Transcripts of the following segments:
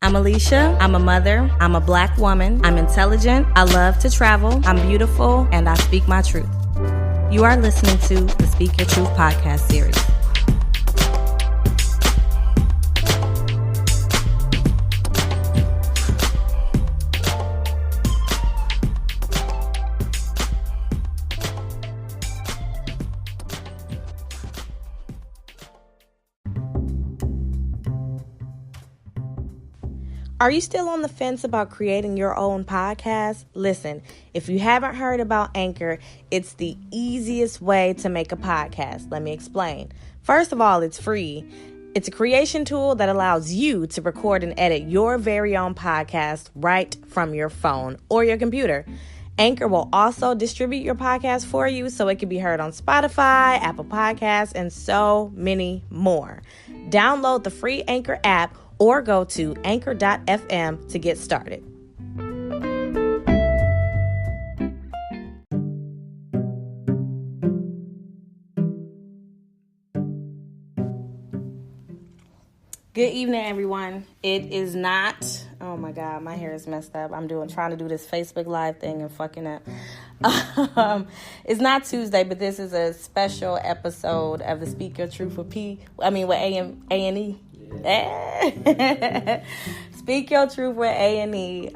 I'm Alicia. I'm a mother. I'm a Black woman. I'm intelligent. I love to travel. I'm beautiful, and I speak my truth. You are listening to the Speak Your Truth podcast series. Are you still on the fence about creating your own podcast? Listen, if you haven't heard about Anchor, it's the easiest way to make a podcast. Let me explain. First of all, it's free. It's a creation tool that allows you to record and edit your very own podcast right from your phone or your computer. Anchor will also distribute your podcast for you so it can be heard on Spotify, Apple Podcasts, and so many more. Download the free Anchor app or go to anchor.fm to get started. Good evening, everyone. It is not, oh my God, my hair is messed up. I'm trying to do this Facebook Live thing and fucking up. It's not Tuesday, but this is a special episode of the Speak Your Truth with A&E. Speak Your Truth with A&E.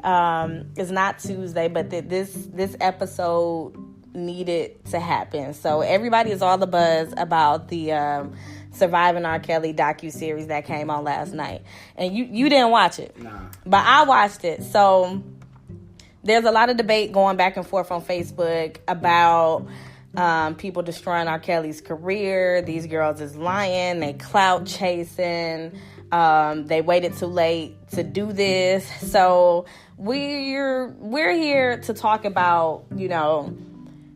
It's not Tuesday, but this episode needed to happen. So everybody is all the buzz about the Surviving R. Kelly docuseries that came on last night. And you didn't watch it. Nah. But I watched it. So there's a lot of debate going back and forth on Facebook about people destroying R. Kelly's career. These girls is lying. They clout chasing. They waited too late to do this. So we're here to talk about,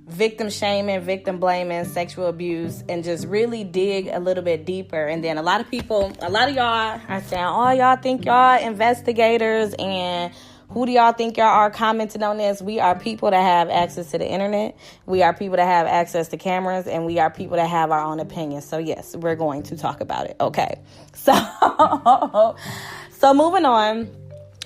victim shaming, victim blaming, sexual abuse, and just really dig a little bit deeper. And then a lot of y'all are saying, oh, y'all think y'all investigators, and who do y'all think y'all are commenting on this? We are people that have access to the internet. We are people that have access to cameras, and we are people that have our own opinions. So yes, we're going to talk about it. Okay. So moving on.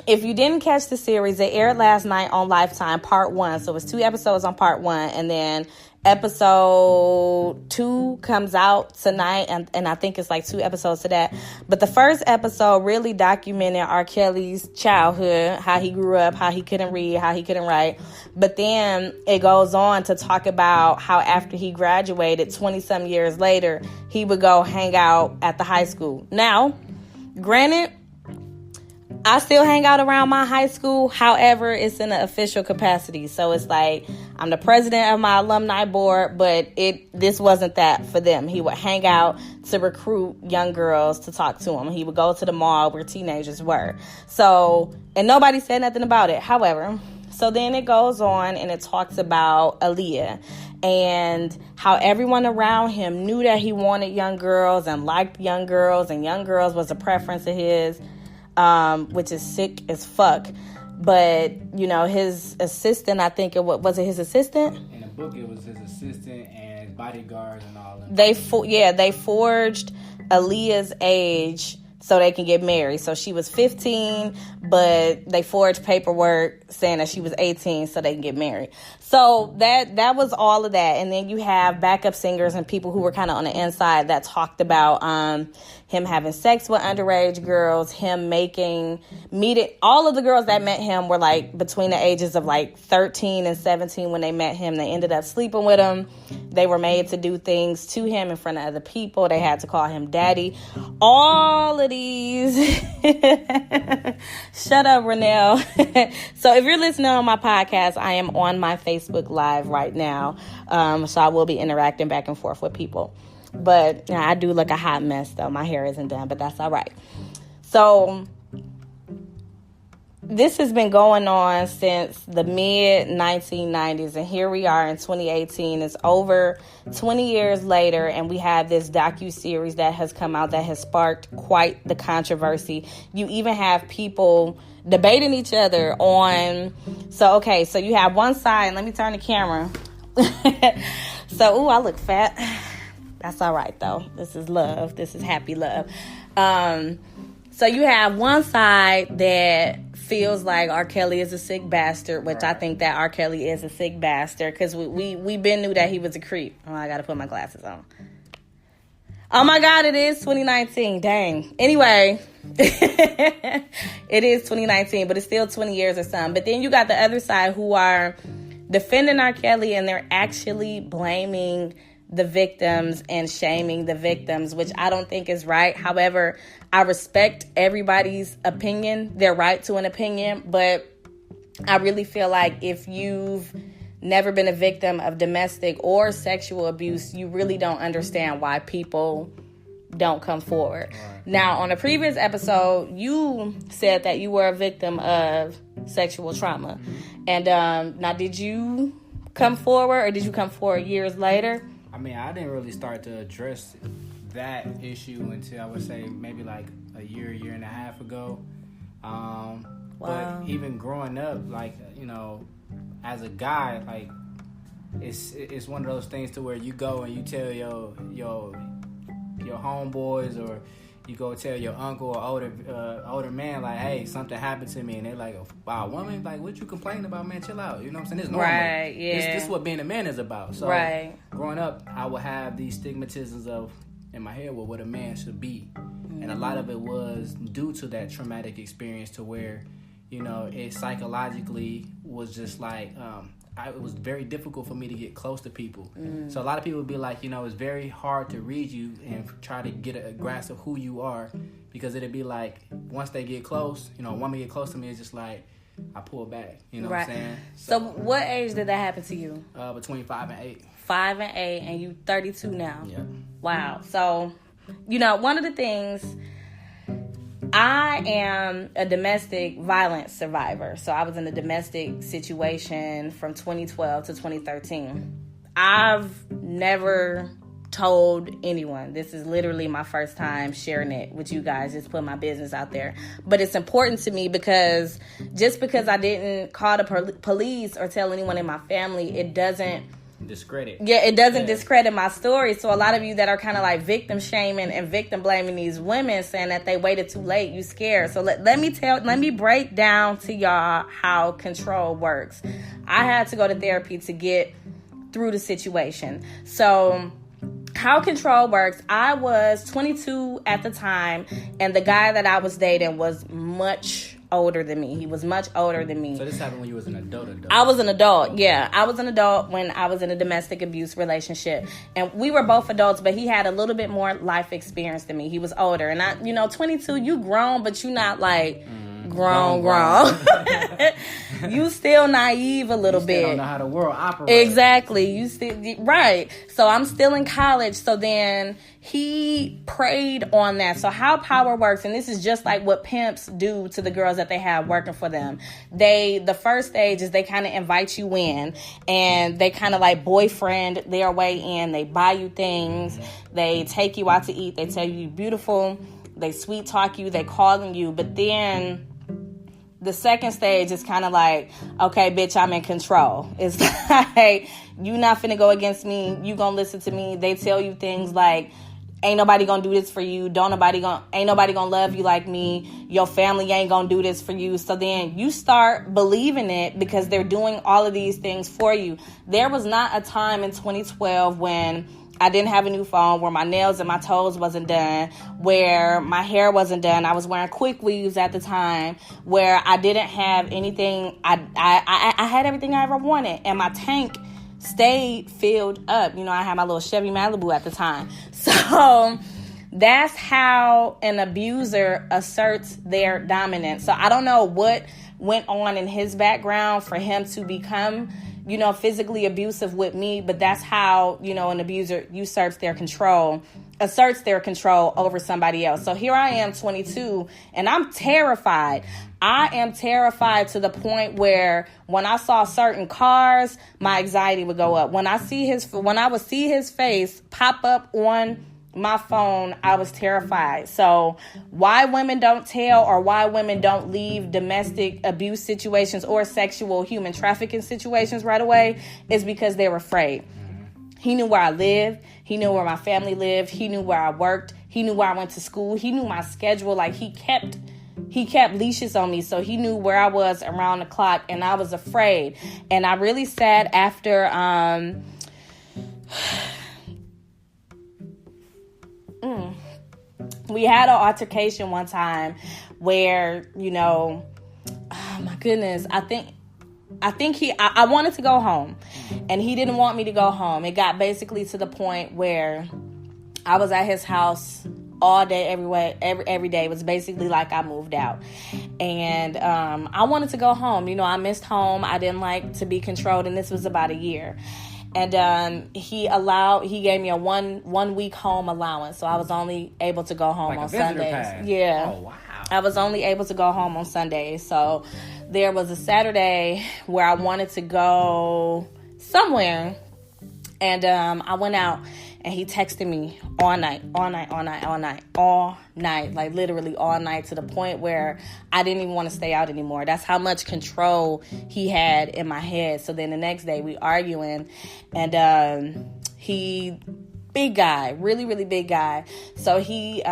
If you didn't catch the series, it aired last night on Lifetime, part 1. So it's 2 episodes on part 1, and then episode 2 comes out tonight, and I think it's like 2 episodes to that. But the first episode really documented R. Kelly's childhood, how he grew up, how he couldn't read, how he couldn't write. But then it goes on to talk about how after he graduated, 20-some years later, he would go hang out at the high school. Now, granted, I still hang out around my high school. However, it's in an official capacity. So it's like I'm the president of my alumni board, but this wasn't that for them. He would hang out to recruit young girls to talk to him. He would go to the mall where teenagers were. So, and nobody said nothing about it. However, so then it goes on and it talks about Aaliyah and how everyone around him knew that he wanted young girls and liked young girls, and young girls was a preference of his. Which is sick as fuck. But, his assistant, I think was it his assistant? In the book, it was his assistant and his bodyguards and all that. They forged Aaliyah's age so they can get married. So she was 15, but they forged paperwork saying that she was 18 so they can get married. So that was all of that. And then you have backup singers and people who were kind of on the inside that talked about him having sex with underage girls, him meeting all of the girls that met him were like between the ages of like 13 and 17 when they met him. They ended up sleeping with him. They were made to do things to him in front of other people. They had to call him daddy. All of these. Shut up, Renelle. So if you're listening on my podcast, I am on my Facebook Live right now. So I will be interacting back and forth with people. But I do look a hot mess, though. My hair isn't done, but that's all right. So this has been going on since the mid-1990s, and here we are in 2018. It's over 20 years later, and we have this docuseries that has come out that has sparked quite the controversy. You even have people debating each other on... So you have one side. Let me turn the camera. I look fat. That's all right, though. This is love. This is happy love. So you have one side that feels like R. Kelly is a sick bastard, which I think that R. Kelly is a sick bastard because we been knew that he was a creep. Oh, I gotta put my glasses on. Oh my God, it is 2019. Dang. Anyway, it is 2019, but it's still 20 years or something. But then you got the other side who are defending R. Kelly, and they're actually blaming the victims and shaming the victims, which I don't think is right. However, I respect everybody's opinion, their right to an opinion, but I really feel like if you've never been a victim of domestic or sexual abuse, you really don't understand why people don't come forward. Right. Now, on a previous episode, you said that you were a victim of sexual trauma. And now, did you come forward, or did you come forward years later? I mean, I didn't really start to address that issue until I would say maybe like a year and a half ago. Wow. But even growing up, like, you know, as a guy, like, it's one of those things to where you go and you tell your homeboys, or you go tell your uncle or older man, like, hey, something happened to me, and they're like, wow, woman, like, what you complaining about, man? Chill out. You know what I'm saying? It's normal. Right, yeah. This is what being a man is about. So right. Growing up, I would have these stigmatisms in my head what a man should be. And a lot of it was due to that traumatic experience, to where, you know, it psychologically was just like, it was very difficult for me to get close to people. So a lot of people would be like, you know, it's very hard to read you and try to get a grasp of who you are, because it'd be like, once they get close, you know, a woman get close to me, it's just like, I pull back, you know what I'm saying? So what age did that happen to you? Between 5 and 8. 5 and 8, and you 32 now. Yeah. Wow. So, you know, one of the things, I am a domestic violence survivor. So I was in a domestic situation from 2012 to 2013. I've never told anyone. This is literally my first time sharing it with you guys, just put my business out there. But it's important to me because just because I didn't call the police or tell anyone in my family, it doesn't discredit. Yeah, it doesn't discredit my story. So a lot of you that are kind of like victim shaming and victim blaming these women, saying that they waited too late, you scared. So let me break down to y'all how control works. I had to go to therapy to get through the situation. So how control works, I was 22 at the time, and the guy that I was dating was much older than me. He was much older than me. So this happened when you was an adult? I was an adult, yeah. I was an adult when I was in a domestic abuse relationship. And we were both adults, but he had a little bit more life experience than me. He was older. And I, 22, you grown, but you not like grown. You still naive a little bit. You don't know how the world operates. Exactly. You still right. So I'm still in college. So then he preyed on that. So how power works, and this is just like what pimps do to the girls that they have working for them. The first stage is they kind of invite you in, and they kind of like boyfriend their way in. They buy you things. They take you out to eat. They tell you you're beautiful. They sweet talk you. They calling you. But then the second stage is kind of like, okay, bitch, I'm in control. It's like, you not finna go against me. You gonna listen to me. They tell you things like, ain't nobody gonna do this for you. Ain't nobody gonna love you like me. Your family ain't gonna do this for you. So then you start believing it because they're doing all of these things for you. There was not a time in 2012 when I didn't have a new phone, where my nails and my toes wasn't done, where my hair wasn't done. I was wearing quick weaves at the time, where I didn't have anything. I had everything I ever wanted, and my tank stayed filled up. I had my little Chevy Malibu at the time. So that's how an abuser asserts their dominance. So I don't know what went on in his background for him to become physically abusive with me, but that's how, an abuser asserts their control over somebody else. So here I am, 22, and I'm terrified. I am terrified to the point where when I saw certain cars, my anxiety would go up. When I would see his face pop up on my phone, I was terrified. So why women don't tell, or why women don't leave domestic abuse situations or sexual human trafficking situations right away is because they're afraid. He knew where I lived. He knew where my family lived. He knew where I worked. He knew where I went to school. He knew my schedule. Like, he kept leashes on me, so he knew where I was around the clock, and I was afraid. And I really sat after we had an altercation one time where, oh my goodness, I think I wanted to go home, and he didn't want me to go home. It got basically to the point where I was at his house all day, every day. It was basically like I moved out. And I wanted to go home. I missed home. I didn't like to be controlled, and this was about a year. And he gave me a one week home allowance, so I was only able to go home like on a visitor Sundays. pass. Yeah. Oh, wow. I was only able to go home on Sundays. So there was a Saturday where I wanted to go somewhere, and I went out, and he texted me all night, like literally all night, to the point where I didn't even want to stay out anymore. That's how much control he had in my head. So then the next day we arguing, and he, big guy, really, really big guy. So he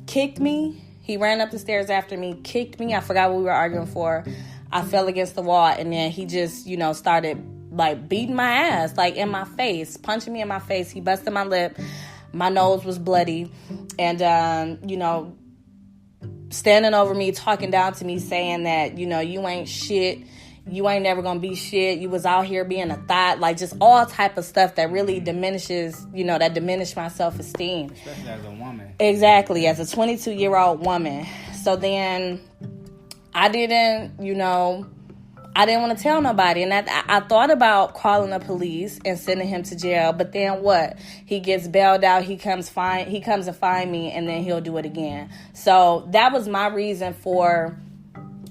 kicked me. He ran up the stairs after me, kicked me. I forgot what we were arguing for. I fell against the wall, and then he just, started like beating my ass, like in my face, punching me in my face. He busted my lip. My nose was bloody. And, standing over me, talking down to me, saying that, you ain't shit. You ain't never gonna be shit. You was out here being a thought, like just all type of stuff that really diminishes, that diminished my self-esteem. Especially as a woman. Exactly, as a 22-year-old woman. So then I didn't want to tell nobody. And I thought about calling the police and sending him to jail. But then what? He gets bailed out. He comes and find me, and then he'll do it again. So that was my reason for,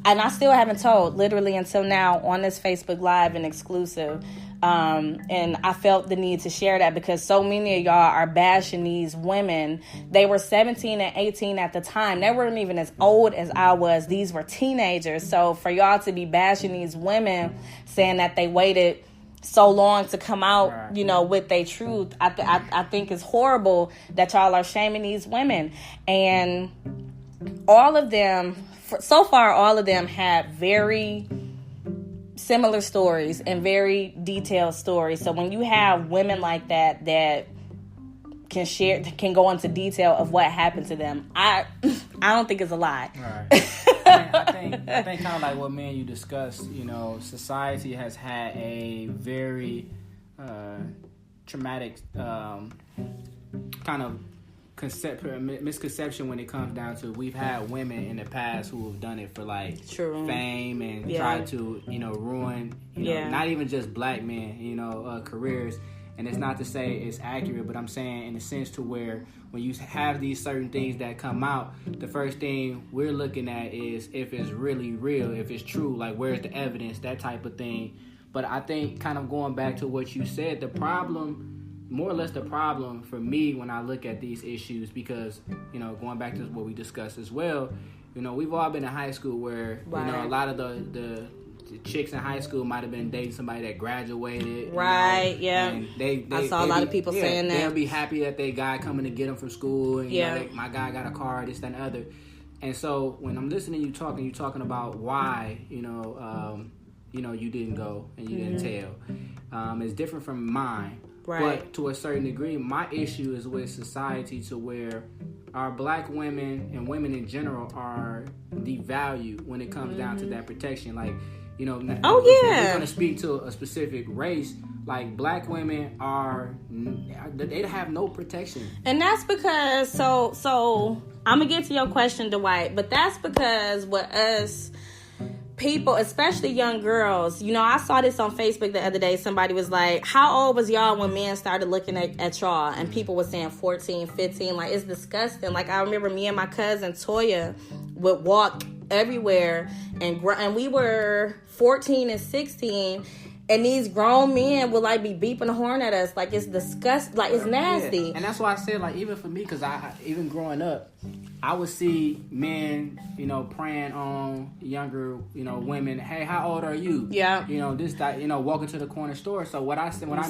and I still haven't told, literally until now, on this Facebook Live and exclusive. And I felt the need to share that because so many of y'all are bashing these women. They were 17 and 18 at the time. They weren't even as old as I was. These were teenagers. So for y'all to be bashing these women, saying that they waited so long to come out, with their truth, I think it's horrible that y'all are shaming these women. And all of them, so far, all of them had very similar stories and very detailed stories. So when you have women like that can go into detail of what happened to them, I don't think it's a lie. Right. I think kind of like what me and you discussed, society has had a very traumatic kind of misconception when it comes down to, we've had women in the past who have done it for like fame and tried to ruin not even just black men careers. And it's not to say it's accurate, but I'm saying in a sense to where when you have these certain things that come out, the first thing we're looking at is if it's really real, if it's true, like where's the evidence, that type of thing. But I think kind of going back to what you said, the problem, more or less the problem for me when I look at these issues, because, going back to what we discussed as well, we've all been in high school where, a lot of the chicks in high school might have been dating somebody that graduated. Right, yeah. And I saw a lot of people saying that. They'll be happy that their guy coming to get them from school. And, my guy got a car, this, that, and the other. And so when I'm listening to you talking about why, you didn't go and you didn't tell. It's different from mine. Right. But to a certain degree, my issue is with society to where our black women and women in general are devalued when it comes down to that protection. Like, if we're going to speak to a specific race, like black women they have no protection. And that's because, so I'm going to get to your question, Dwight, but that's because with us people, especially young girls, I saw this on Facebook the other day. Somebody was like, how old was y'all when men started looking at y'all? And people were saying 14, 15. Like, it's disgusting. Like, I remember me and my cousin Toya would walk everywhere, and we were 14 and 16, And these grown men will like be beeping the horn at us, like it's disgusting, like it's nasty. Yeah. And that's why I said, like, even for me, because I even growing up, I would see men, preying on younger, women. Hey, how old are you? Yeah. This, that, walking to the corner store. So what I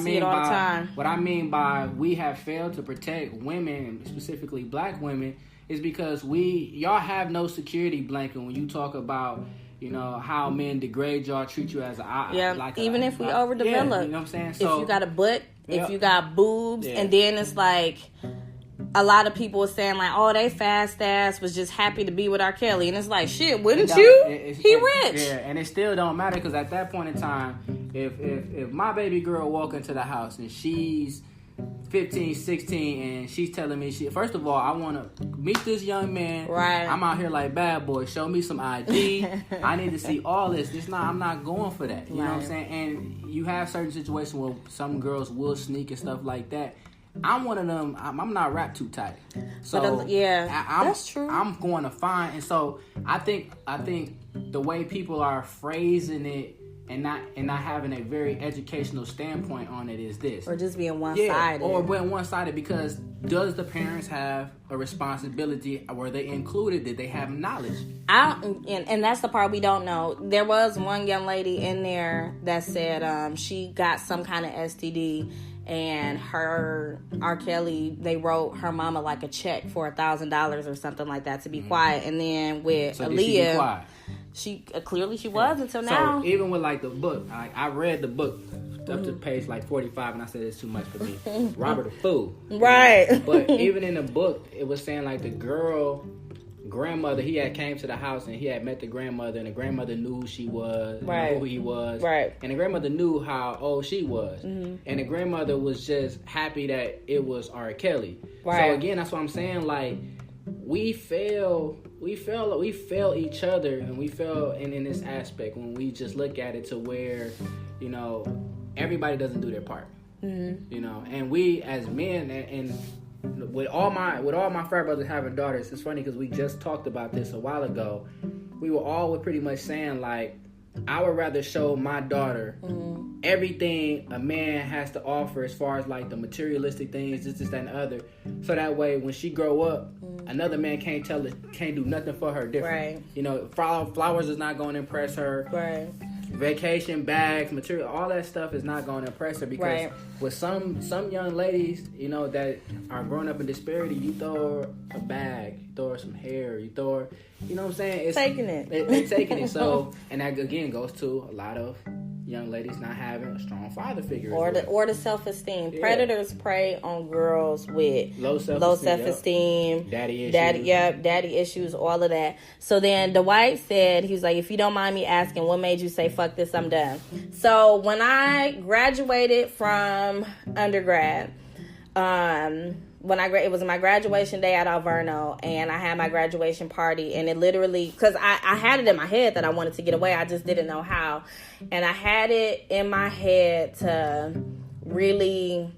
mean by we have failed to protect women, specifically black women, is because y'all have no security blanket when you talk about, how men degrade y'all, treat you as even if we overdevelop. Yeah, you know what I'm saying? So, if you got a butt, if you got boobs, and then it's like a lot of people are saying like, oh, they fast ass was just happy to be with R. Kelly, and it's like, shit, wouldn't you? He rich. Yeah, and it still don't matter because at that point in time, if my baby girl walk into the house and she's 15, 16, and she's telling me, first of all, I want to meet this young man. Right. I'm out here like bad boy. Show me some ID. I need to see all this. I'm not going for that. You know what I'm saying? And you have certain situations where some girls will sneak and stuff like that. I'm one of them. I'm not wrapped too tight. So that's true. I'm going to find, and so I think the way people are phrasing it and not having a very educational standpoint on it is this, or just being one-sided, or being one-sided. Because does the parents have a responsibility? Were they included? Did they have knowledge? And that's the part we don't know. There was one young lady in there that said she got some kind of STD. And her R. Kelly, they wrote her mama like a check for $1,000 or something like that to be quiet. And then with Aaliyah, she clearly she was until now. So even with like the book, I read the book up to page like 45, and I said it's too much for me. Robert a fool, right? But even in the book, it was saying like the grandmother, he had came to the house and he had met the grandmother, and the grandmother knew who she was, who he was, and the grandmother knew how old she was, and the grandmother was just happy that it was R. Kelly. So again, that's what I'm saying. Like we fail each other, and we fail in this aspect when we just look at it to where everybody doesn't do their part, and we as men and with all my frat brothers having daughters, it's funny because we just talked about this a while ago. We were all pretty much saying like, I would rather show my daughter everything a man has to offer as far as like the materialistic things, this, that, and the other, so that way when she grow up, another man can't do nothing for her different. Flowers is not going to impress her. Right. Vacation, bags, material, all that stuff is not going to impress her because with some young ladies, that are growing up in disparity, you throw her a bag, you throw her some hair, you throw her, you know what I'm saying? They're taking it. So, and that again goes to a lot of young ladies not having a strong father figure, or the self-esteem. Yeah. Predators prey on girls with low self-esteem, daddy issues, all of that. So then Dwight said, he was like, if you don't mind me asking, what made you say fuck this, I'm done? So when I graduated from undergrad, it was my graduation day at Alverno, and I had my graduation party, and it literally, because I had it in my head that I wanted to get away, I just didn't know how, and I had it in my head to really,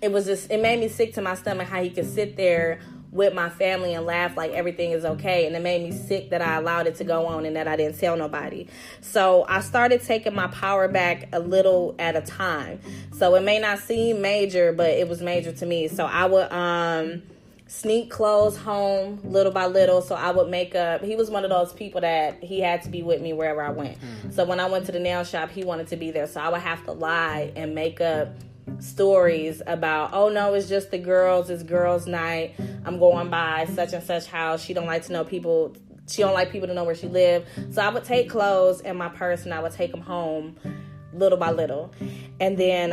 it made me sick to my stomach how he could sit there with my family and laugh like everything is okay, and it made me sick that I allowed it to go on and that I didn't tell nobody. So I started taking my power back a little at a time. So it may not seem major, but it was major to me. So I would sneak clothes home little by little. So I would make up. He was one of those people that he had to be with me wherever I went. So when I went to the nail shop, he wanted to be there. So I would have to lie and make up stories about, oh no, it's just the girls, it's girls' night, I'm going by such and such house, she don't like people to know where she lived. So I would take clothes in my purse and I would take them home little by little. And then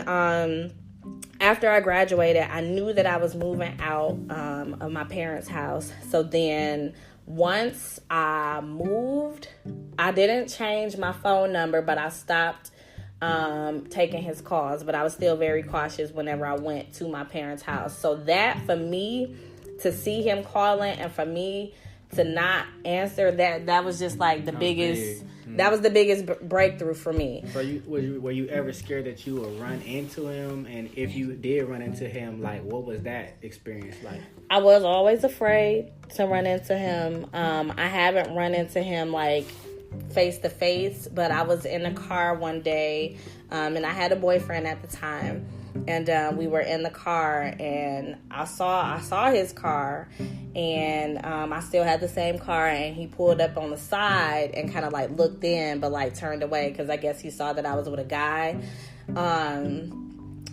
after I graduated, I knew that I was moving out of my parents' house. So then once I moved, I didn't change my phone number, but I stopped taking his calls, but I was still very cautious whenever I went to my parents' house. So that, for me, to see him calling and for me to not answer, that was just like the biggest, that was the biggest breakthrough for me. So were you ever scared that you would run into him? And if you did run into him, like, what was that experience like? I was always afraid to run into him. I haven't run into him like face to face, but I was in a car one day, and I had a boyfriend at the time, and we were in the car, and I saw his car, and I still had the same car, and he pulled up on the side and kind of like looked in, but like turned away because I guess he saw that I was with a guy.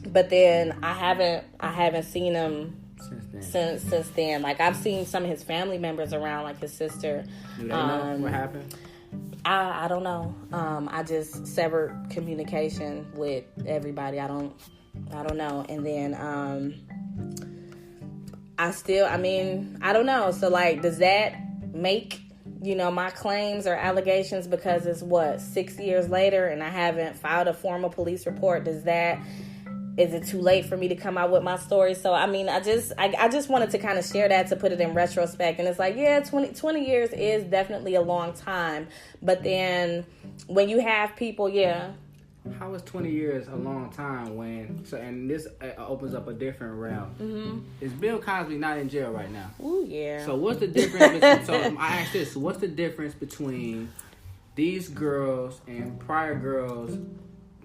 But then I haven't seen him since then. Like, I've seen some of his family members around, like his sister. Do they know what happened? I don't know. I just severed communication with everybody. I don't know. And then I don't know. So, like, does that make, my claims or allegations, because it's 6 years later and I haven't filed a formal police report? Is it too late for me to come out with my story? So, I mean, I just wanted to kind of share that, to put it in retrospect. And it's like, yeah, 20 years is definitely a long time. But then when you have people, How is 20 years a long time and this opens up a different realm. Mm-hmm. Is Bill Cosby not in jail right now? Ooh, yeah. So what's the difference? So I asked this, what's the difference between these girls and prior girls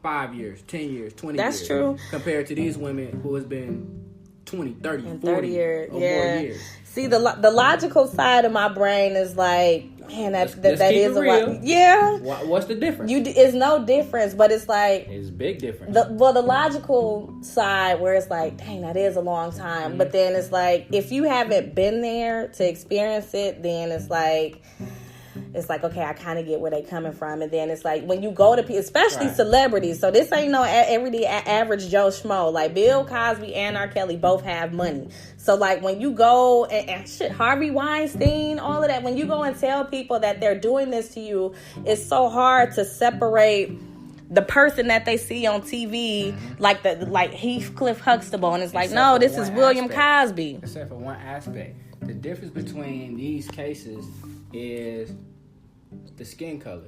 5 years, 10 years, 20 years? That's true. Compared to these women who has been 20, 30, and 40 years, or more years. See, the logical side of my brain is like, man, that is a lot. Yeah. What's the difference? It's no difference, but it's like, it's big difference. The logical side where it's like, dang, that is a long time. Mm-hmm. But then it's like, if you haven't been there to experience it, then it's like, okay, I kind of get where they coming from. And then it's like, when you go to people, especially celebrities, so this ain't no everyday average Joe Schmo. Like, Bill Cosby and R. Kelly both have money. So, like, when you go and shit, Harvey Weinstein, all of that, when you go and tell people that they're doing this to you, it's so hard to separate the person that they see on TV, like Heathcliff Huxtable, and it's like, no, this is William Cosby. Except for one aspect. The difference between these cases is the skin color.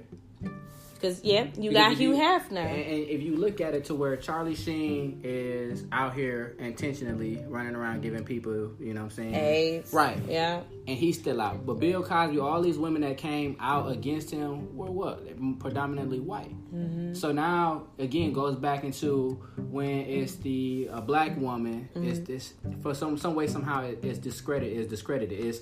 Because, you got Hugh Hefner. And if you look at it to where Charlie Sheen is out here intentionally running around giving people, you know what I'm saying? AIDS. Right. Yeah. And he's still out. But Bill Cosby, all these women that came out against him were what? Predominantly white. Mm-hmm. So now, again, goes back into when it's the black woman, it's this, for some way, somehow it's discredited. It's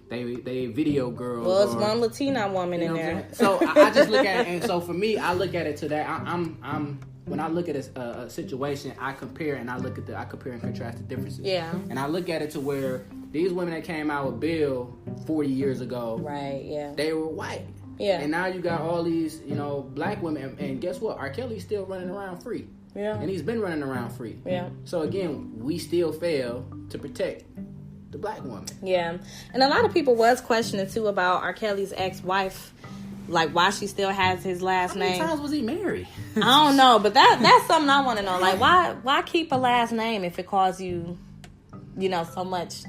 they video girls. Well, it's one Latina woman in there. So I just look at it, and so for me, I look at it to that. I'm when I look at a situation, I compare and contrast the differences. Yeah. And I look at it to where these women that came out with Bill 40 years ago, right? Yeah. They were white. Yeah. And now you got all these, black women, and guess what? R. Kelly's still running around free. Yeah. And he's been running around free. Yeah. So again, we still fail to protect the black woman. Yeah. And a lot of people was questioning too about R. Kelly's ex-wife, like why she still has his last name. How many times was he married? I don't know, but that's something I want to know. Like, why keep a last name if it causes you, so much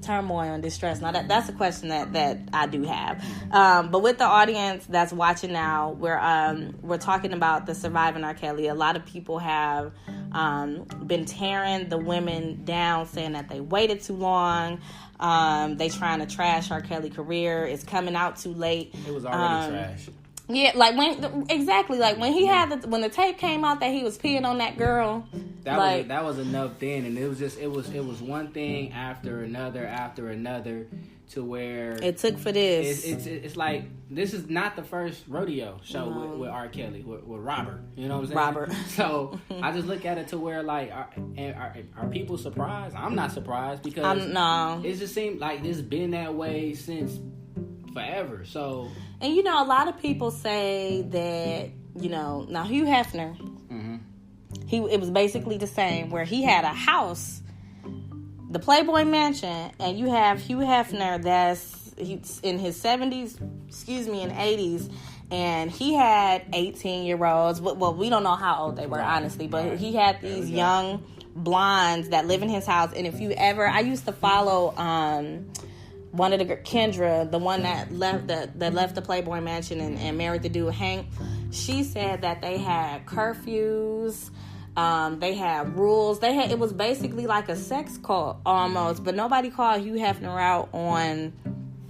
turmoil and distress? Now that's a question that I do have. But with the audience that's watching now, we're talking about the Surviving R. Kelly. A lot of people have been tearing the women down, saying that they waited too long. They trying to trash R. Kelly career. It's coming out too late. It was already trash. Yeah, like when the tape came out that he was peeing on that girl. That was enough then, and it was one thing after another to where it took for this. It's like this is not the first rodeo show with R. Kelly with Robert. You know what I'm saying? Robert. So I just look at it to where like are people surprised? I'm not surprised because no. It just seemed like it's been that way since forever. So. And a lot of people say that now Hugh Hefner, it was basically the same, where he had a house, the Playboy Mansion, and you have Hugh Hefner he's in his 70s, and 80s, and he had 18-year-olds. Well, we don't know how old they were, honestly, but he had these young blondes that live in his house. And if you ever, I used to follow one of the Kendra, the one that left the Playboy Mansion and married the dude Hank. She said that they had curfews, they had rules. It was basically like a sex cult almost, but nobody called Hugh Hefner out on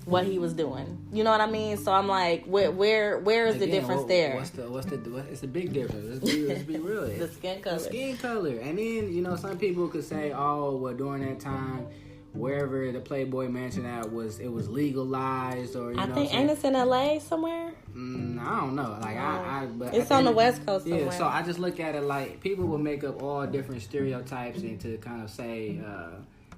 what he was doing. You know what I mean? So I'm like, where is the difference there? It's a big difference. Let's be real. The skin color. The skin color. And then, you know, some people could say, oh, well, during that time, wherever the Playboy Mansion at was legalized, or I think ain't it's in LA somewhere? I don't know. Like but it's on the West Coast somewhere. Yeah, so I just look at it like people will make up all different stereotypes and to kind of say,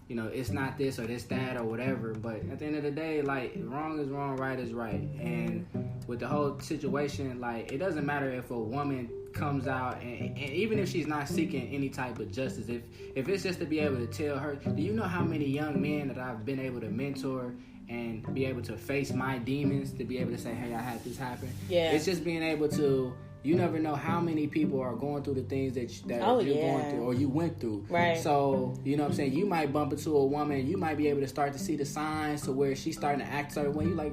you know, it's not this or this, that, or whatever. But at the end of the day, like, wrong is wrong, right is right. And with the whole situation, like, it doesn't matter if a woman comes out, and even if she's not seeking any type of justice, if it's just to be able to tell her, do you know how many young men that I've been able to mentor and be able to face my demons, to be able to say, hey, I had this happen? Yeah. It's just being able to... You never know how many people are going through the things that you're going through or you went through. Right. So, you know what I'm saying? You might bump into a woman. You might be able to start to see the signs to where she's starting to act certain way. You like,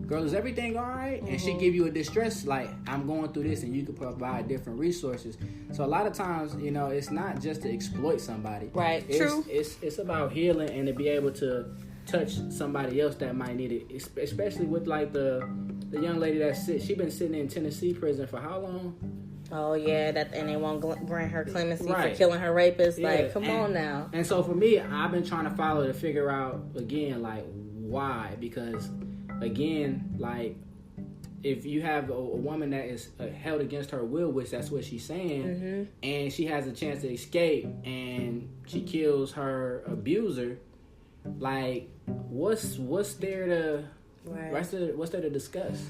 girl, is everything all right? And she give you a distress like, I'm going through this, and you can provide different resources. So a lot of times, you know, it's not just to exploit somebody. Right. True. It's about healing and to be able to touch somebody else that might need it, especially with like the young lady she been sitting in Tennessee prison for how long? Oh yeah, and they won't grant her clemency for killing her rapist. Yeah. Like, come on now. And so for me, I've been trying to follow to figure out again, like, why? Because again, like, if you have a woman that is held against her will, which that's what she's saying, and she has a chance to escape, and she kills her abuser, like, what's there to what's there to discuss?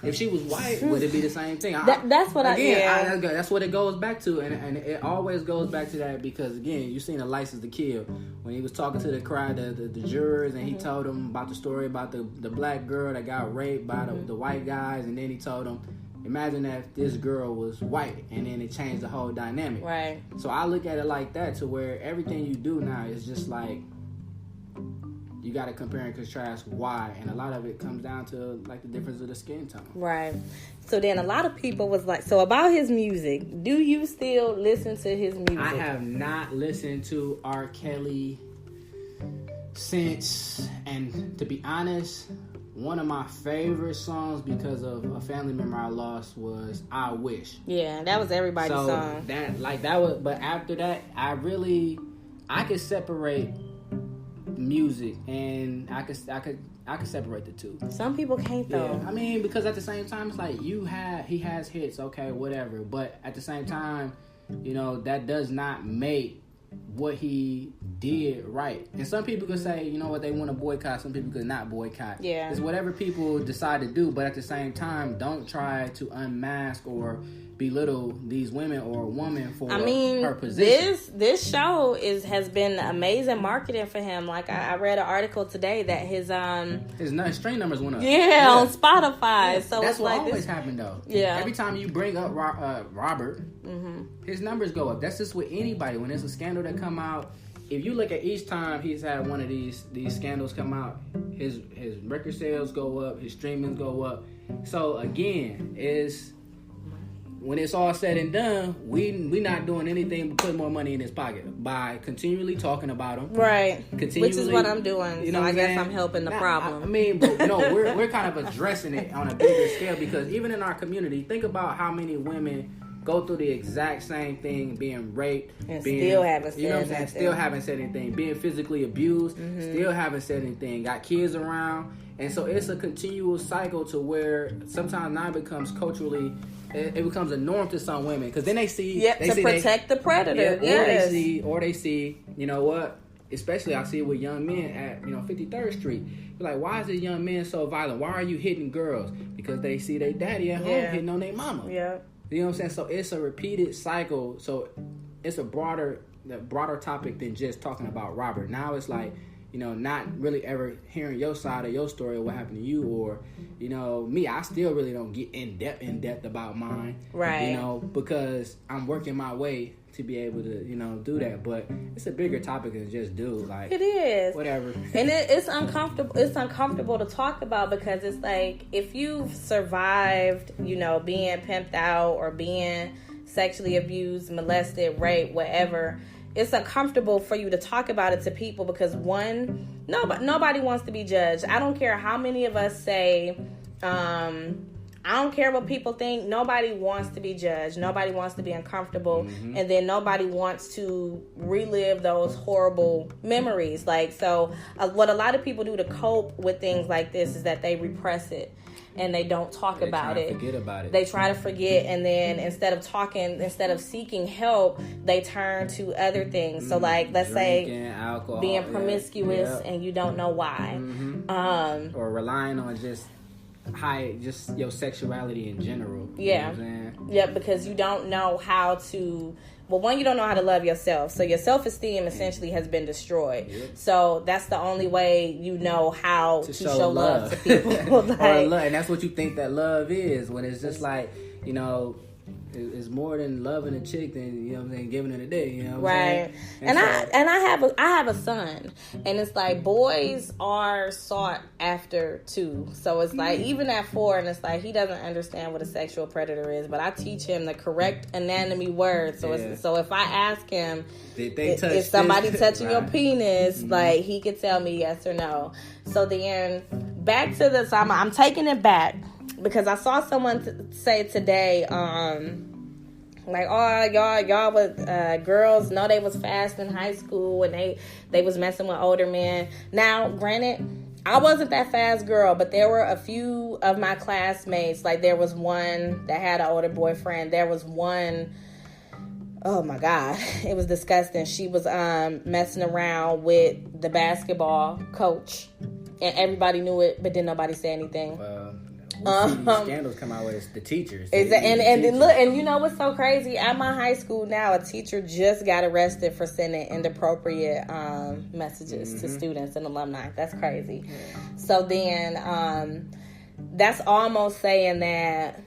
If she was white, would it be the same thing? That's what that's what it goes back to, and it always goes back to that because again, you seen a License to Kill when he was talking to the crowd, the jurors, and he told them about the story about the black girl that got raped by the white guys, and then he told them, imagine if this girl was white, and then it changed the whole dynamic. Right. So I look at it like that, to where everything you do now is just like, you got to compare and contrast why, and a lot of it comes down to like the difference of the skin tone. Right. So then a lot of people was like, so about his music, do you still listen to his music? I have not listened to R. Kelly since, and to be honest, one of my favorite songs because of a family member I lost was I Wish. Yeah, that was everybody's song. But after that, I could separate music, and I could separate the two. Some people can't though. Yeah, I mean, because at the same time, it's like he has hits, okay, whatever. But at the same time, you know, that does not make what he did right. And some people could say, you know what, they want to boycott. Some people could not boycott. Yeah, it's whatever people decide to do. But at the same time, don't try to unmask or belittle these women or a woman for her position. This show has been amazing marketing for him. Like I read an article today that his stream numbers went up. Yeah, on Spotify. Yeah, so that's it's what like always happened though. Yeah, every time you bring up Robert, his numbers go up. That's just with anybody. When there's a scandal that come out, if you look at each time he's had one of these scandals come out, his record sales go up, his streamings go up. So again, when it's all said and done, we not doing anything but putting more money in his pocket by continually talking about him. Right. Which is what I'm doing. You know, so I guess I'm helping the problem. I mean, but no, we're kind of addressing it on a bigger scale, because even in our community, think about how many women go through the exact same thing, being raped, still haven't said anything. Still haven't said anything, being physically abused, still haven't said anything, got kids around. And so it's a continual cycle to where sometimes now it becomes culturally, it becomes a norm to some women, because then they see protect the predator. Yeah, or they see, you know what? Especially I see it with young men at 53rd Street. You're like, why is this young man so violent? Why are you hitting girls? Because they see their daddy at home hitting on their mama. Yeah. You know what I'm saying? So it's a repeated cycle. So it's a broader topic than just talking about Robert. Now it's like, not really ever hearing your side of your story or what happened to you, or, me, I still really don't get in depth about mine. Right. Because I'm working my way to be able to, do that. But it's a bigger topic than just dude. Like, it is. Whatever. And it's uncomfortable. It's uncomfortable to talk about, because it's like, if you've survived, being pimped out or being sexually abused, molested, raped, whatever, it's uncomfortable for you to talk about it to people because one, nobody wants to be judged. I don't care how many of us say, I don't care what people think. Nobody wants to be judged. Nobody wants to be uncomfortable. Mm-hmm. And then nobody wants to relive those horrible memories. Like, so what a lot of people do to cope with things like this is that they repress it. And they don't talk about it. Forget about it. They try to forget, and then instead of seeking help, they turn to other things. So, like, let's Drinking, say alcohol, being promiscuous, and you don't know why, or relying on just your sexuality in general. Yeah, you know what I'm saying? Yeah, because you don't know how to. Well, one, you don't know how to love yourself. So your self-esteem essentially has been destroyed. Yep. So that's the only way you know how to show love to people. Like, and that's what you think that love is, when it's just like, you know, it's more than loving a chick than, you know what I'm saying, giving it a dick, you know what I'm saying? I have a son, and it's like boys are sought after too. So it's like even at 4, and it's like he doesn't understand what a sexual predator is, but I teach him the correct anatomy words. So so if I ask him, is somebody touching your penis, like he could tell me yes or no. So then back to this, I'm taking it back. Because I saw someone say today, like, oh, y'all was girls know they was fast in high school and they was messing with older men. Now, granted, I wasn't that fast girl, but there were a few of my classmates. Like, there was one that had an older boyfriend. There was one, oh my God, it was disgusting. She was messing around with the basketball coach, and everybody knew it, but then nobody said anything. Scandals come out with the teachers. And look, and you know what's so crazy? At my high school now, a teacher just got arrested for sending inappropriate messages to students and alumni. That's crazy. Yeah. So then, that's almost saying that.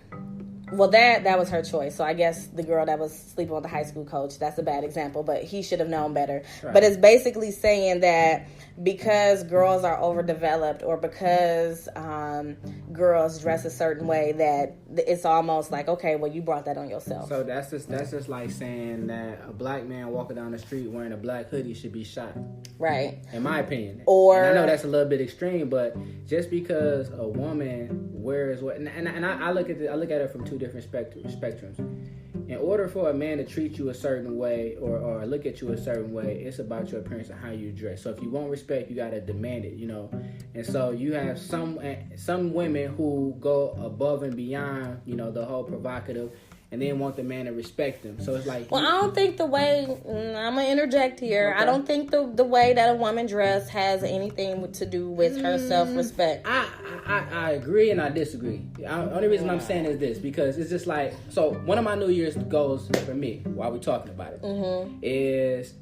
Well, that was her choice. So I guess the girl that was sleeping with the high school coach, that's a bad example, but he should have known better. Right. But it's basically saying that because girls are overdeveloped, or because girls dress a certain way, that it's almost like, okay, well, you brought that on yourself. So that's just like saying that a black man walking down the street wearing a black hoodie should be shot. Right. In my opinion. Or, and I know that's a little bit extreme, but just because a woman wears what, and I look at it from two different spectrums. In order for a man to treat you a certain way or look at you a certain way, it's about your appearance and how you dress. So if you want respect, you gotta demand it, you know. And so you have some women who go above and beyond, you know, the whole provocative, and then want the man to respect them. So it's like, well, I don't think the way, I'm gonna interject here. Okay. I don't think the way that a woman dress has anything to do with her self-respect. I agree and I disagree. The only reason I'm saying is this, because it's just like, so one of my New Year's goals for me, while we're talking about it, is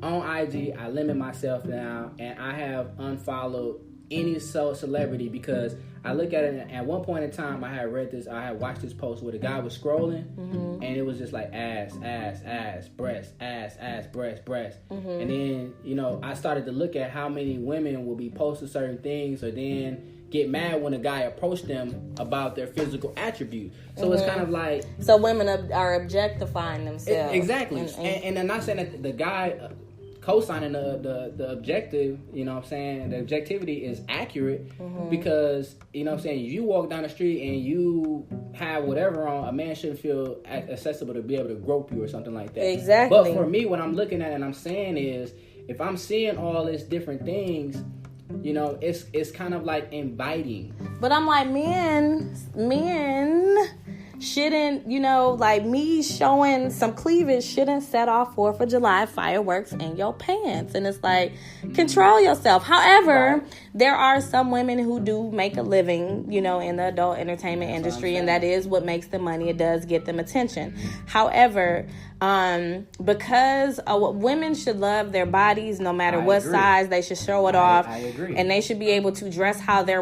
on IG, I limit myself now, and I have unfollowed any celebrity, because I look at it, at one point in time I had watched this post where the guy was scrolling, and it was just like ass, breast, breast. And then, you know, I started to look at how many women will be posting certain things, or then get mad when a guy approached them about their physical attribute. So it's kind of like, so women are objectifying themselves. Exactly. And I'm not saying that the guy co-signing the objective, you know what I'm saying, the objectivity is accurate, because, you know what I'm saying, you walk down the street and you have whatever on, a man shouldn't feel accessible to be able to grope you or something like that. Exactly. But for me, what I'm looking at and I'm saying is, if I'm seeing all these different things, you know, it's kind of like inviting. But I'm like, men shouldn't, you know, like, me showing some cleavage shouldn't set off 4th of July fireworks in your pants. And it's like, control yourself. However, there are some women who do make a living, you know, in the adult entertainment industry, and that is what makes them money. It does get them attention. However, because women should love their bodies no matter what size, they should show it off. I agree. And they should be able to dress how they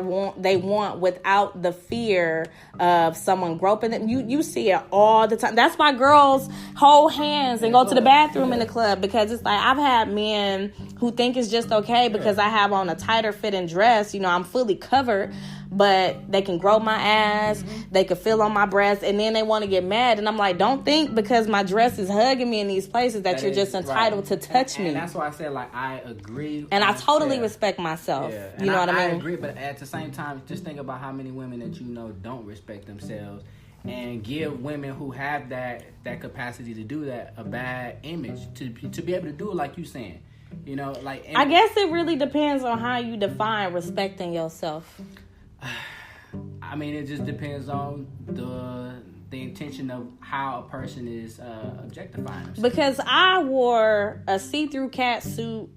want without the fear of someone groping them. You see it all the time. That's why girls hold hands and go to the bathroom in the club, because it's like, I've had men who think it's just okay because I have on a tighter fitting can dress. You know, I'm fully covered, but they can grow my ass. They can feel on my breasts, and then they want to get mad. And I'm like, don't think because my dress is hugging me in these places that you're just entitled to touch me. And that's why I said, like, I agree. And I totally respect myself. Yeah. You know what I mean? I agree, but at the same time, just think about how many women that you know don't respect themselves, and give women who have that capacity to do that a bad image to be able to do it like you saying. You know, like, I guess it really depends on how you define respecting yourself. I mean, it just depends on the intention of how a person is objectifying themselves. Because I wore a see-through cat suit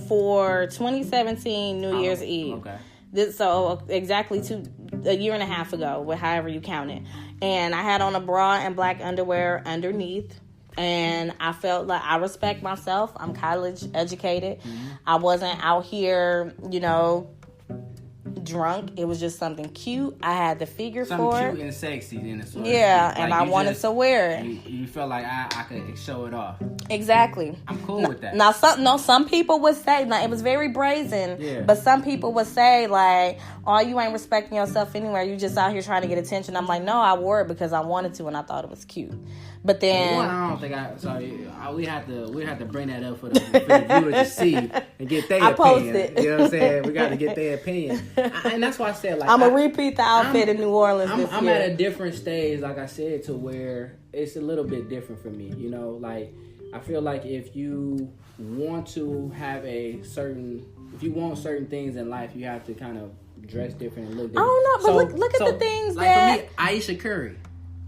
for 2017 New Year's Eve. Okay. So exactly a year and a half ago, however you count it. And I had on a bra and black underwear underneath. And I felt like I respect myself. I'm college educated. I wasn't out here, you know, drunk. It was just something cute. I had the figure something for it. Something cute and sexy in the sort. Yeah, like, and I wanted to wear it. You felt like I could show it off. Exactly. I'm cool with that. Now, some people would say, like, it was very brazen, but some people would say, like, oh, you ain't respecting yourself anywhere. You just out here trying to get attention. I'm like, no, I wore it because I wanted to and I thought it was cute. But then... Well, I don't think we have to bring that up for the viewers to see and get their opinion. Posted. You know what I'm saying? We got to get their opinion. And that's why I said, like... I'm going to repeat the outfit in New Orleans this year. I'm at a different stage, like I said, to where it's a little bit different for me. You know, like, I feel like if you want to have if you want certain things in life, you have to kind of dress different and look different. I don't know, but look at the things like that... for me, Aisha Curry.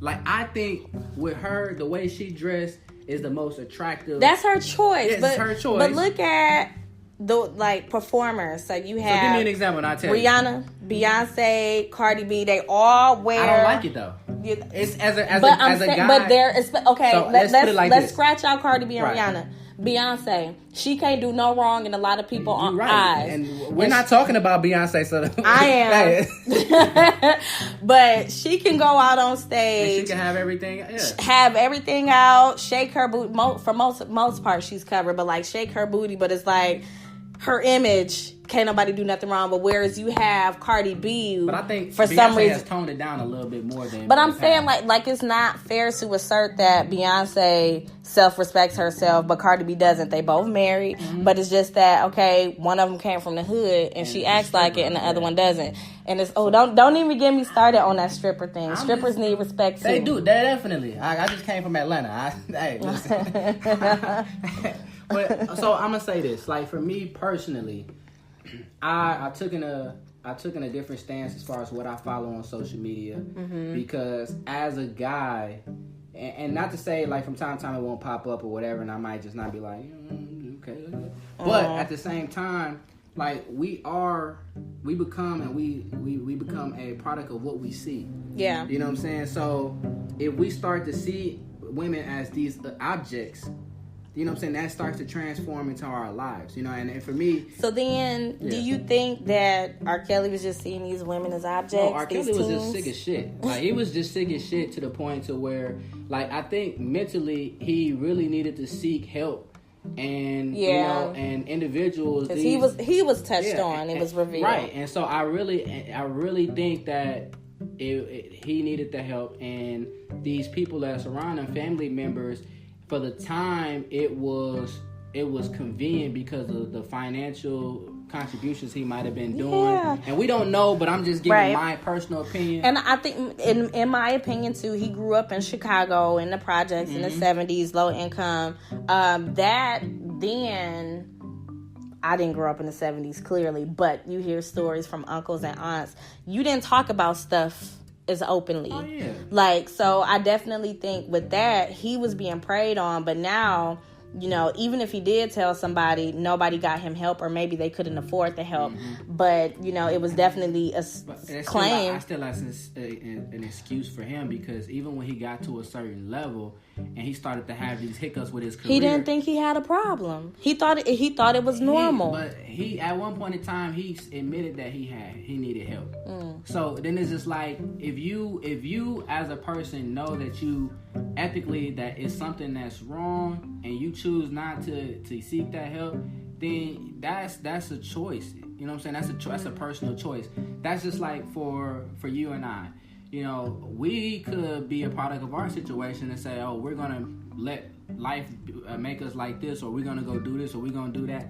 Like, I think with her, the way she dressed is the most attractive. That's her choice. Yes, it's her choice. But look at the performers. So you have... So give me an example and I'll tell you. Rihanna, Beyonce, Cardi B, they all wear... I don't like it, though. It's as a guy... But okay, so let's scratch out Cardi B and Rihanna. Beyonce, she can't do no wrong in a lot of people's eyes. And we're not talking about Beyonce, so I am. But she can go out on stage. And she can have everything. Yeah. Have everything out. Shake her booty. For most part, she's covered, but like shake her booty. But it's like her image. Can't nobody do nothing wrong. But whereas you have Cardi B, but I think for Beyonce some reason has toned it down a little bit more than. But I'm saying like it's not fair to assert that Beyonce self-respects herself, but Cardi B doesn't. They both married, but it's just that one of them came from the hood and she acts like it, and the other one doesn't. And it's don't even get me started on that stripper thing. Strippers need respect too. They do. They definitely. I just came from Atlanta. Hey, listen. But so I'm gonna say this. Like for me personally. I took in a different stance as far as what I follow on social media because as a guy, and not to say like from time to time it won't pop up or whatever, and I might just not be like okay, but at the same time, like we become a product of what we see. Yeah, you know what I'm saying. So if we start to see women as these objects. You know what I'm saying? That starts to transform into our lives, you know? And for me... So then, do you think that R. Kelly was just seeing these women as objects? No, R. Kelly was just sick as shit. Like, he was just sick as shit to the point to where, like, I think mentally he really needed to seek help. And, you know, and individuals... Because he was touched on. It was revealed. Right. And so I really think that he needed the help. And these people that surround him, family members... For the time, it was convenient because of the financial contributions he might have been doing, and we don't know. But I'm just giving my personal opinion. And I think, in my opinion too, he grew up in Chicago in the projects in the 70s, low income. That then. I didn't grow up in the 70s, clearly, but you hear stories from uncles and aunts. You didn't talk about stuff as openly. Oh, yeah. Like, so I definitely think with that, he was being preyed on, but now, you know, even if he did tell somebody, nobody got him help, or maybe they couldn't afford the help. But, you know, it was definitely a claim. I still like an excuse for him, because even when he got to a certain level and he started to have these hiccups with his career, he didn't think he had a problem. He thought it was normal. But he, at one point in time, he admitted that he needed help. So then it's just like, if you as a person know that you ethically that is something that's wrong and you choose not to seek that help, then that's a choice. You know what I'm saying? That's a personal choice. That's just like for you and I. You know, we could be a product of our situation and say, oh, we're gonna let life make us like this, or we're gonna go do this, or we're gonna do that,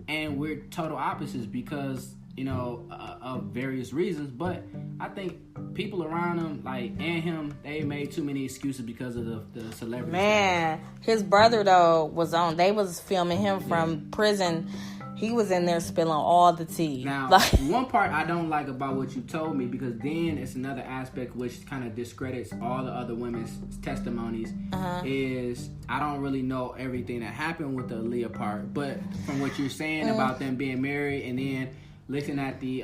and we're total opposites because, you know, of various reasons. But I think people around him, like, and him, they made too many excuses because of the celebrity. Man, his brother though they was filming him from prison. He was in there spilling all the tea. Now, one part I don't like about what you told me, because then it's another aspect which kind of discredits all the other women's testimonies, is I don't really know everything that happened with the Aaliyah part, but from what you're saying about them being married, and then looking at the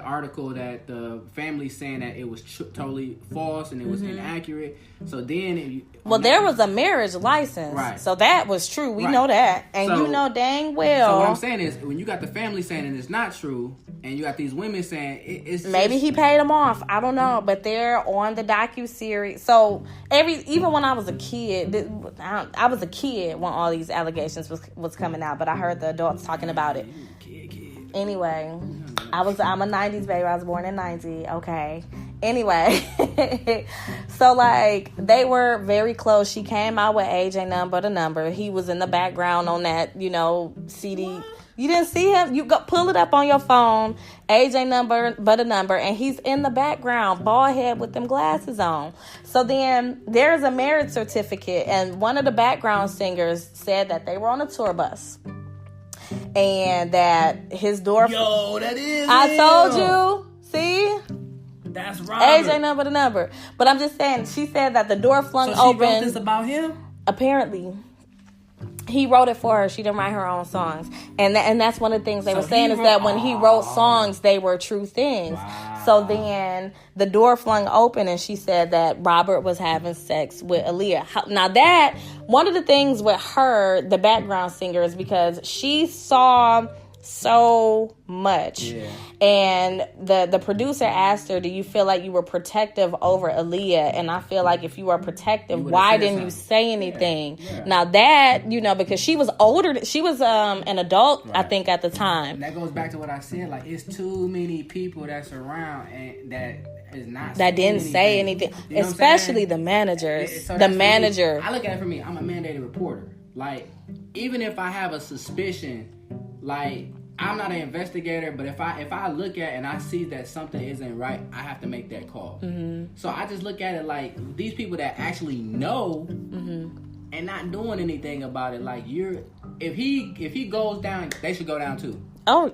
article that the family's saying that it was totally false and it was inaccurate. So then, there was a marriage license, right? So that was true. We know that, and so, you know dang well. So what I'm saying is, when you got the family saying and it's not true, and you got these women saying it's maybe he paid them off. I don't know, but they're on the docuseries. So even when I was a kid, I was a kid when all these allegations was coming out, but I heard the adults talking about it. Anyway, I'm a 90s baby. I was born in 90. Okay. Anyway, so like they were very close. She came out with Age Ain't Nothing But a Number. He was in the background on that, you know, CD. What? You didn't see him? You go pull it up on your phone. Age Ain't Nothing But a Number, and he's in the background, bald head with them glasses on. So then there's a marriage certificate, and one of the background singers said that they were on a tour bus. And that his door... Yo, that is I told you. See? That's Robert. Age Ain't Nothing But a Number. But I'm just saying, she said that the door flung open. So she wrote this about him? Apparently. He wrote it for her. She didn't write her own songs. And that's one of the things they were saying, is that when he wrote songs, they were true things. Wow. So then the door flung open, and she said that Robert was having sex with Aaliyah. Now that, one of the things with her, the background singer, is because she saw so much. Yeah. And the producer asked her, do you feel like you were protective over Aaliyah? And I feel like if you were protective, why didn't you say anything? Yeah. Now that, you know, because she was older, she was an adult, right, I think, at the time. And that goes back to what I said, like, it's too many people that's around and that is not that didn't say anything, you know, especially the managers. So the manager. I look at it for me, I'm a mandated reporter. Like, even if I have a suspicion, like, I'm not an investigator, but if I look at it and I see that something isn't right, I have to make that call. Mm-hmm. So I just look at it like these people that actually know and not doing anything about it. Like, if he goes down, they should go down too. Oh,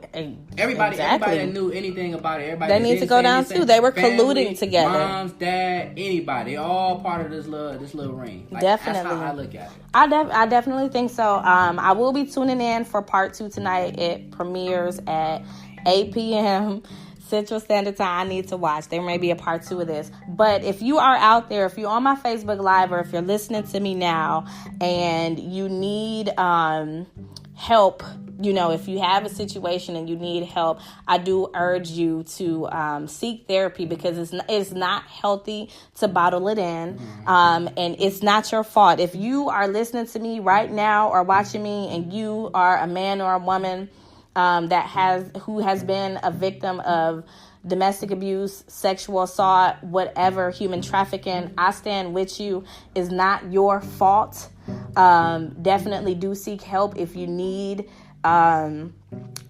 everybody that knew anything about it, everybody they need to go down too. They were colluding together. Moms, dad, anybody, they all part of this little ring. Like, definitely, that's how I look at it. I definitely think so. I will be tuning in for part 2 tonight. It premieres at 8 p.m. Central Standard Time. I need to watch. There may be a part 2 of this. But if you are out there, if you're on my Facebook Live, or if you're listening to me now and you need help, you know, if you have a situation and you need help, I do urge you to seek therapy, because it's not healthy to bottle it in, and it's not your fault. If you are listening to me right now or watching me and you are a man or a woman who has been a victim of domestic abuse, sexual assault, whatever, human trafficking, I stand with you. It's not your fault. Definitely do seek help if you need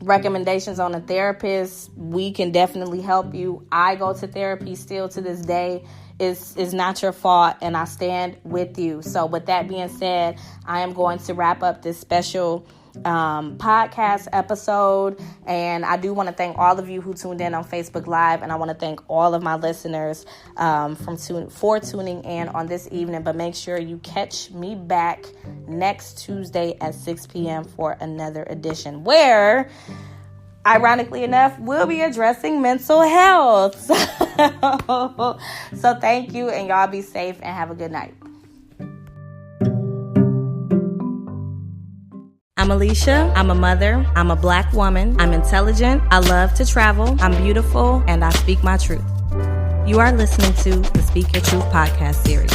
recommendations on a therapist. We can definitely help you. I go to therapy still to this day. It's not your fault, and I stand with you. So with that being said, I am going to wrap up this special podcast episode, and I do want to thank all of you who tuned in on Facebook Live, and I want to thank all of my listeners for tuning in on this evening. But make sure you catch me back next Tuesday at 6 p.m. for another edition where, ironically enough, we'll be addressing mental health. So thank you, and y'all be safe and have a good night. I'm Alicia. I'm a mother. I'm a Black woman. I'm intelligent. I love to travel. I'm beautiful, and I speak my truth. You are listening to the Speak Your Truth podcast series.